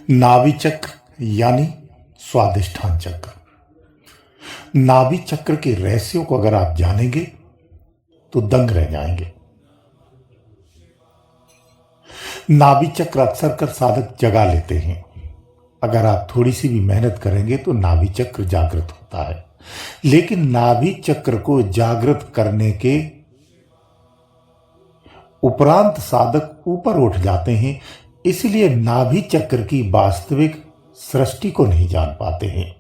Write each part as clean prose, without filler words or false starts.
नाभि चक्र यानी स्वादिष्ठान चक्र। नाभि चक्र के रहस्यों को अगर आप जानेंगे तो दंग रह जाएंगे। नाभि चक्र अक्सर कर साधक जगा लेते हैं। अगर आप थोड़ी सी भी मेहनत करेंगे तो नाभि चक्र जागृत होता है, लेकिन नाभि चक्र को जागृत करने के उपरांत साधक ऊपर उठ जाते हैं, इसलिए नाभि चक्र की वास्तविक सृष्टि को नहीं जान पाते हैं।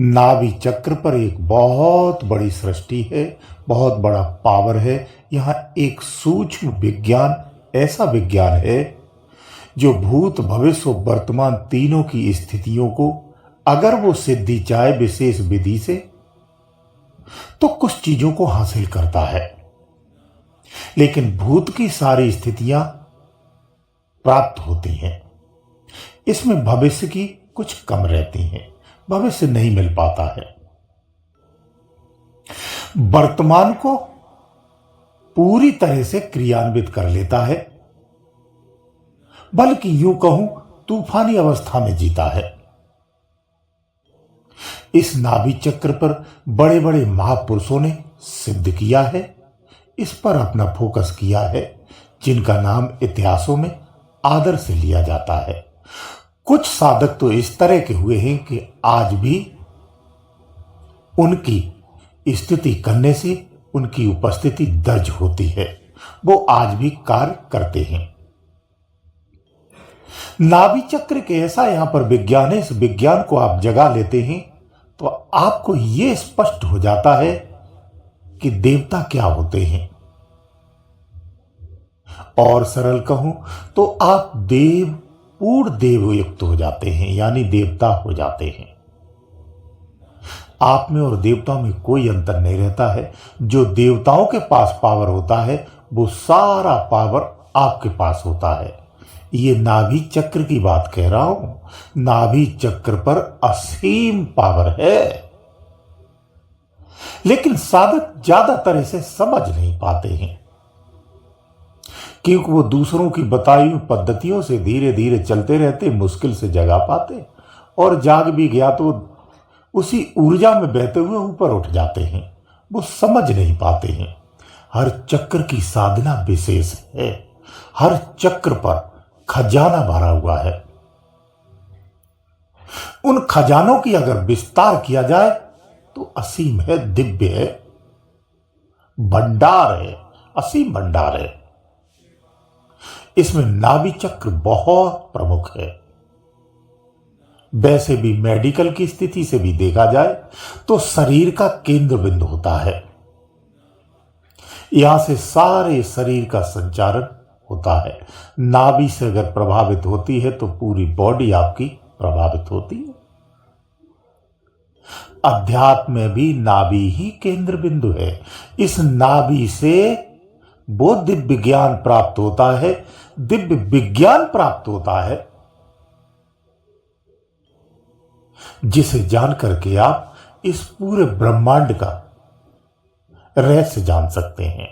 नाभि चक्र पर एक बहुत बड़ी सृष्टि है, बहुत बड़ा पावर है। यहां एक सूक्ष्म विज्ञान, ऐसा विज्ञान है जो भूत भविष्य वर्तमान तीनों की स्थितियों को अगर वो सिद्धि चाहे विशेष विधि से तो कुछ चीजों को हासिल करता है, लेकिन भूत की सारी स्थितियां प्राप्त होती हैं। इसमें भविष्य की कुछ कम रहती हैं, भविष्य नहीं मिल पाता है। वर्तमान को पूरी तरह से क्रियान्वित कर लेता है, बल्कि यूं कहूं तूफानी अवस्था में जीता है। इस नाभि चक्र पर बड़े बड़े महापुरुषों ने सिद्ध किया है, इस पर अपना फोकस किया है, जिनका नाम इतिहासों में आदर से लिया जाता है। कुछ साधक तो इस तरह के हुए हैं कि आज भी उनकी स्तुति करने से उनकी उपस्थिति दर्ज होती है, वो आज भी कार्य करते हैं। नाभि चक्र के ऐसा यहां पर विज्ञान है, इस विज्ञान को आप जगा लेते हैं तो आपको यह स्पष्ट हो जाता है कि देवता क्या होते हैं। और सरल कहूं तो आप पूर्ण देव युक्त हो जाते हैं, यानी देवता हो जाते हैं। आप में और देवताओं में कोई अंतर नहीं रहता है। जो देवताओं के पास पावर होता है वो सारा पावर आपके पास होता है। ये नाभि चक्र की बात कह रहा हूं। नाभि चक्र पर असीम पावर है, लेकिन साधक ज्यादातर इसे समझ नहीं पाते हैं, क्योंकि वो दूसरों की बताई हुई पद्धतियों से धीरे धीरे चलते रहते, मुश्किल से जगा पाते, और जाग भी गया तो उसी ऊर्जा में बहते हुए ऊपर उठ जाते हैं। वो समझ नहीं पाते हैं। हर चक्र की साधना विशेष है, हर चक्र पर खजाना भरा हुआ है। उन खजानों की अगर विस्तार किया जाए तो असीम है, दिव्य है, भंडार है, असीम भंडार है। इसमें नाभि चक्र बहुत प्रमुख है। वैसे भी मेडिकल की स्थिति से भी देखा जाए तो शरीर का केंद्र बिंदु होता है। यहां से सारे शरीर का संचारण होता है। नाभि से अगर प्रभावित होती है तो पूरी बॉडी आपकी प्रभावित होती है। अध्यात्म में भी नाभि ही केंद्र बिंदु है। इस नाभि से वो दिव्य ज्ञान प्राप्त होता है, दिव्य विज्ञान प्राप्त होता है, जिसे जान करके आप इस पूरे ब्रह्मांड का रहस्य जान सकते हैं।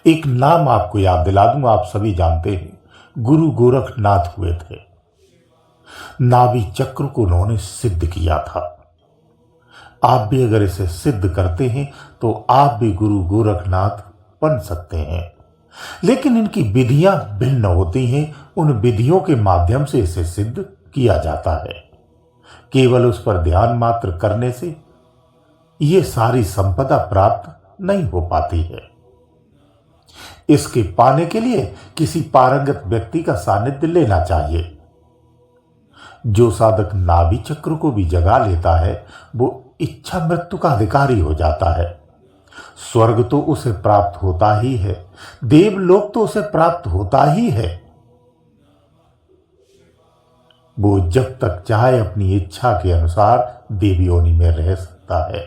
एक नाम आपको याद दिला दूं, आप सभी जानते हैं, गुरु गोरखनाथ हुए थे। नाभि चक्र को उन्होंने सिद्ध किया था। आप भी अगर इसे सिद्ध करते हैं तो आप भी गुरु गोरखनाथ बन सकते हैं, लेकिन इनकी विधियां भिन्न होती हैं। उन विधियों के माध्यम से इसे सिद्ध किया जाता है। केवल उस पर ध्यान मात्र करने से यह सारी संपदा प्राप्त नहीं हो पाती है। इसके पाने के लिए किसी पारंगत व्यक्ति का सानिध्य लेना चाहिए। जो साधक नाभि चक्र को भी जगा लेता है वो इच्छा मृत्यु का अधिकारी हो जाता है। स्वर्ग तो उसे प्राप्त होता ही है, देवलोक तो उसे प्राप्त होता ही है। वो जब तक चाहे अपनी इच्छा के अनुसार देव योनि में रह सकता है,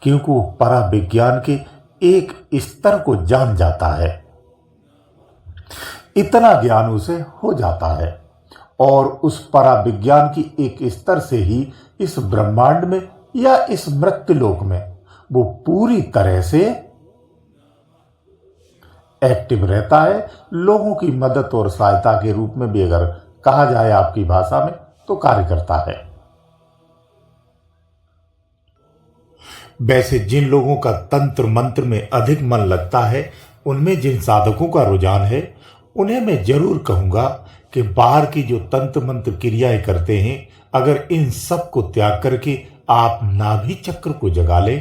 क्योंकि वो परा विज्ञान के एक स्तर को जान जाता है। इतना ज्ञान उसे हो जाता है और उस परा विज्ञान की एक स्तर से ही इस ब्रह्मांड में या इस मृत्युलोक में वो पूरी तरह से एक्टिव रहता है, लोगों की मदद और सहायता के रूप में भी अगर कहा जाए आपकी भाषा में तो कार्य करता है। वैसे जिन लोगों का तंत्र मंत्र में अधिक मन लगता है, उनमें जिन साधकों का रुझान है, उन्हें मैं जरूर कहूंगा कि बाहर की जो तंत्र मंत्र क्रियाएं करते हैं, अगर इन सब को त्याग करके आप नाभि चक्र को जगा ले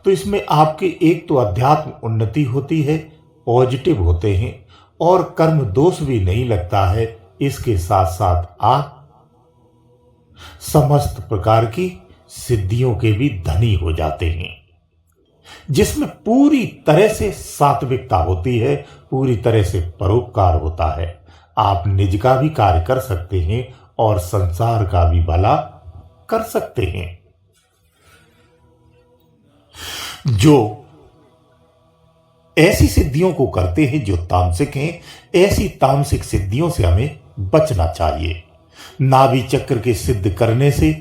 तो इसमें आपके एक तो अध्यात्म उन्नति होती है, पॉजिटिव होते हैं और कर्म दोष भी नहीं लगता है। इसके साथ साथ आप समस्त प्रकार की सिद्धियों के भी धनी हो जाते हैं, जिसमें पूरी तरह से सात्विकता होती है, पूरी तरह से परोपकार होता है। आप निज का भी कार्य कर सकते हैं और संसार का भी भला कर सकते हैं। जो ऐसी सिद्धियों को करते हैं जो तामसिक हैं, ऐसी तामसिक सिद्धियों से हमें बचना चाहिए। नाभि चक्र के सिद्ध करने से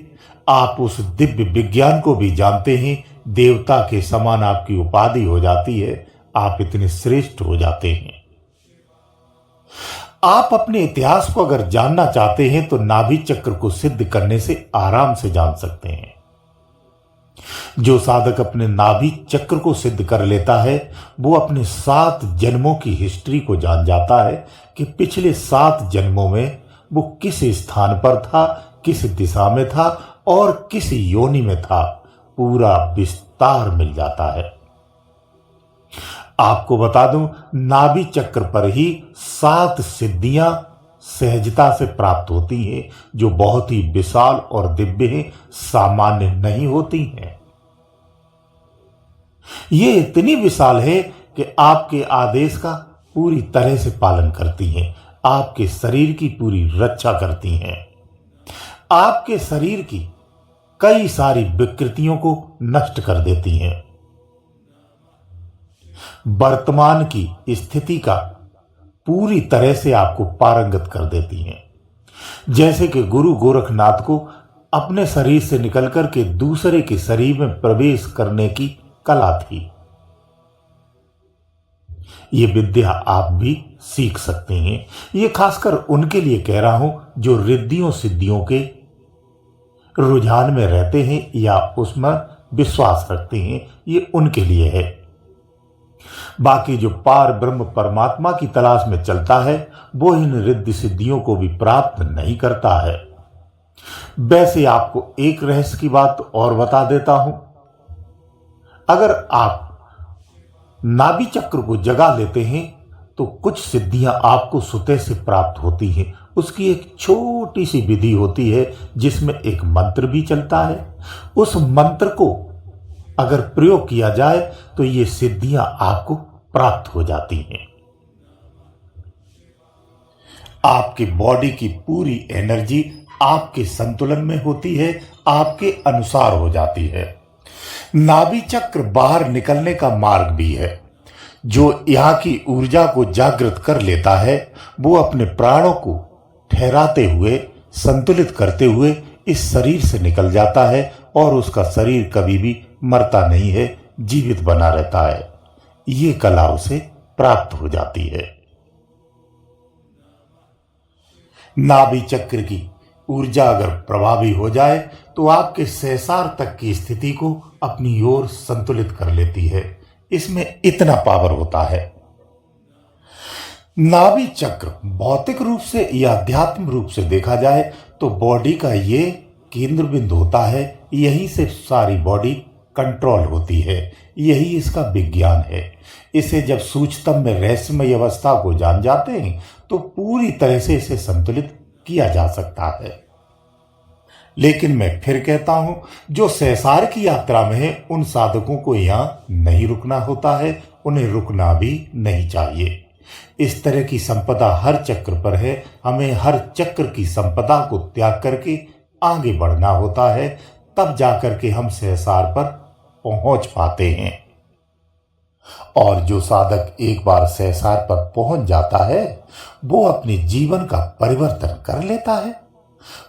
आप उस दिव्य विज्ञान को भी जानते हैं, देवता के समान आपकी उपाधि हो जाती है, आप इतने श्रेष्ठ हो जाते हैं। आप अपने इतिहास को अगर जानना चाहते हैं तो नाभि चक्र को सिद्ध करने से आराम से जान सकते हैं। जो साधक अपने नाभि चक्र को सिद्ध कर लेता है, वो अपने 7 जन्मों की हिस्ट्री को जान जाता है कि पिछले 7 जन्मों में वो किस स्थान पर था, किस दिशा में था और किस योनि में था, पूरा विस्तार मिल जाता है। आपको बता दूं, नाभि चक्र पर ही 7 सिद्धियां सहजता से प्राप्त होती हैं, जो बहुत ही विशाल और दिव्य हैं, सामान्य नहीं होती हैं। ये इतनी विशाल है कि आपके आदेश का पूरी तरह से पालन करती हैं, आपके शरीर की पूरी रक्षा करती हैं, आपके शरीर की कई सारी विकृतियों को नष्ट कर देती हैं, वर्तमान की स्थिति का पूरी तरह से आपको पारंगत कर देती हैं। जैसे कि गुरु गोरखनाथ को अपने शरीर से निकलकर के दूसरे के शरीर में प्रवेश करने की कला थी। ये विद्या आप भी सीख सकते हैं। ये खासकर उनके लिए कह रहा हूं जो रिद्धियों सिद्धियों के रुझान में रहते हैं या उसमें विश्वास रखते हैं, ये उनके लिए है। बाकी जो पार ब्रह्म परमात्मा की तलाश में चलता है, वो इन रिद्धि सिद्धियों को भी प्राप्त नहीं करता है। वैसे आपको एक रहस्य की बात और बता देता हूं, अगर आप नाभि चक्र को जगा लेते हैं तो कुछ सिद्धियां आपको स्वतः से प्राप्त होती हैं। उसकी एक छोटी सी विधि होती है जिसमें एक मंत्र भी चलता है। उस मंत्र को अगर प्रयोग किया जाए तो ये सिद्धियां आपको प्राप्त हो जाती हैं। आपकी बॉडी की पूरी एनर्जी आपके संतुलन में होती है, आपके अनुसार हो जाती है। नाभि चक्र बाहर निकलने का मार्ग भी है। जो यहां की ऊर्जा को जागृत कर लेता है, वो अपने प्राणों को ठहराते हुए, संतुलित करते हुए इस शरीर से निकल जाता है और उसका शरीर कभी भी मरता नहीं है, जीवित बना रहता है। ये कला उसे प्राप्त हो जाती है। नाभि चक्र की ऊर्जा अगर प्रभावी हो जाए तो आपके सहस्रार तक की स्थिति को अपनी ओर संतुलित कर लेती है। इसमें इतना पावर होता है। नाभि चक्र भौतिक रूप से या अध्यात्म रूप से देखा जाए तो बॉडी का ये केंद्र बिंदु होता है। यहीं से सारी बॉडी कंट्रोल होती है, यही इसका विज्ञान है। इसे जब सूक्ष्मतम में रहस्यमय अवस्था को जान जाते हैं तो पूरी तरह से इसे संतुलित किया जा सकता है। लेकिन मैं फिर कहता हूं, जो सहसार की यात्रा में है उन साधकों को यहां नहीं रुकना होता है, उन्हें रुकना भी नहीं चाहिए। इस तरह की संपदा हर चक्र पर है। हमें हर चक्र की संपदा को त्याग करके आगे बढ़ना होता है, तब जाकर के हम सहसार पर पहुंच पाते हैं। और जो साधक एक बार सहसार पर पहुंच जाता है, वो अपने जीवन का परिवर्तन कर लेता है।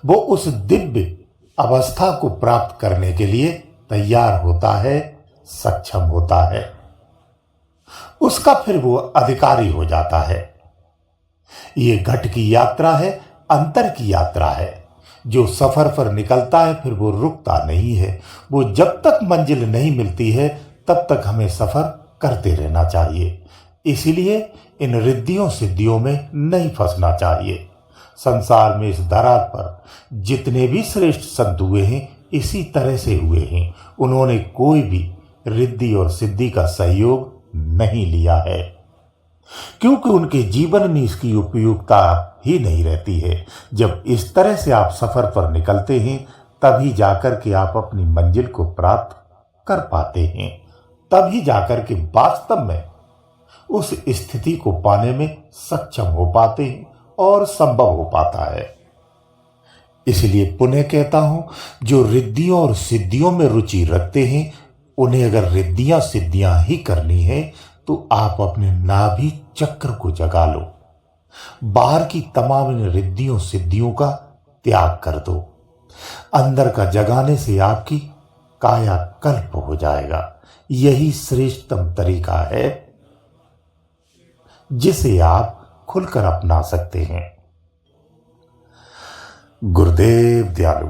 वो उस दिव्य अवस्था को प्राप्त करने के लिए तैयार होता है, सक्षम होता है। उसका फिर वो अधिकारी हो जाता है। ये घट की यात्रा है, अंतर की यात्रा है। जो सफर पर निकलता है फिर वो रुकता नहीं है। वो जब तक मंजिल नहीं मिलती है तब तक हमें सफर करते रहना चाहिए। इसीलिए इन रिद्धियों सिद्धियों में नहीं फंसना चाहिए। संसार में इस धरा पर जितने भी श्रेष्ठ संत हुए हैं इसी तरह से हुए हैं। उन्होंने कोई भी रिद्धि और सिद्धि का सहयोग नहीं लिया है, क्योंकि उनके जीवन में इसकी उपयोगिता ही नहीं रहती है। जब इस तरह से आप सफर पर निकलते हैं तभी जाकर के आप अपनी मंजिल को प्राप्त कर पाते हैं। तभी जाकर के वास्तव में उस स्थिति को पाने में सक्षम हो पाते हैं और संभव हो पाता है। इसलिए पुनः कहता हूं, जो रिद्धियों और सिद्धियों में रुचि रखते हैं उन्हें अगर रिद्धियां सिद्धियां ही करनी है तो आप अपने नाभि चक्र को जगा लो। बाहर की तमाम इन रिद्धियों सिद्धियों का त्याग कर दो। अंदर का जगाने से आपकी कायाकल्प हो जाएगा। यही श्रेष्ठतम तरीका है जिसे आप खुलकर अपना सकते हैं। गुरुदेव दयालु।